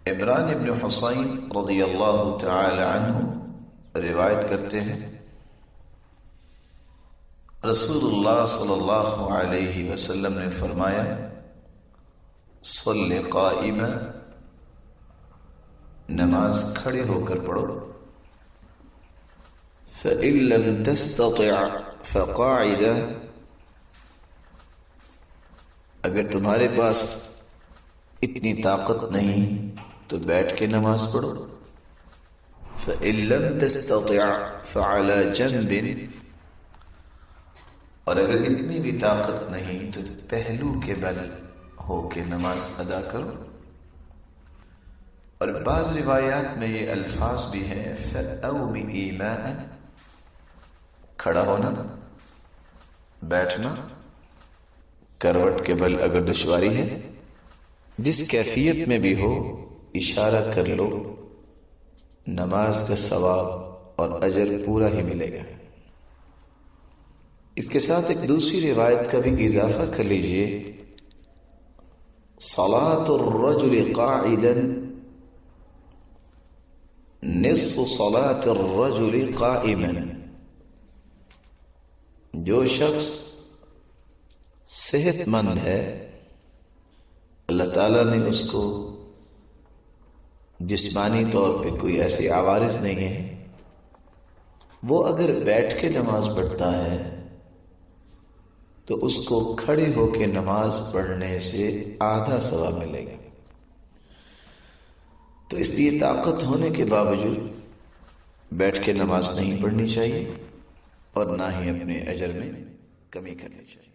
عمران ابن حسین رضی اللہ تعالی عنہ روایت کرتے ہیں رسول اللہ صلی اللہ علیہ وسلم نے فرمایا صلی قائما، نماز کھڑے ہو کر پڑھو، فإن لم تستطع فقاعدا، اگر تمہارے پاس اتنی طاقت نہیں تو بیٹھ کے نماز پڑھو، فإن لم تستطع فعلى جنب، اور اگر اتنی بھی طاقت نہیں تو پہلو کے بل ہو کے نماز ادا کرو۔ اور بعض روایات میں یہ الفاظ بھی ہیں فأومئ ماء، کھڑا ہونا، بیٹھنا، کروٹ کے بل اگر دشواری ہے، جس کیفیت میں بھی ہو اشارہ کر لو، نماز کا ثواب اور اجر پورا ہی ملے گا۔ اس کے ساتھ ایک دوسری روایت کا بھی اضافہ کر لیجئے، صلاة الرجل قاعدا نصف صلاة الرجل قائما، جو شخص صحت مند ہے، اللہ تعالیٰ نے اس کو جسمانی طور پہ کوئی ایسی عوارض نہیں ہے، وہ اگر بیٹھ کے نماز پڑھتا ہے تو اس کو کھڑے ہو کے نماز پڑھنے سے آدھا ثواب ملے گا۔ تو اس لیے طاقت ہونے کے باوجود بیٹھ کے نماز نہیں پڑھنی چاہیے اور نہ ہی اپنے اجر میں کمی کرنی چاہیے۔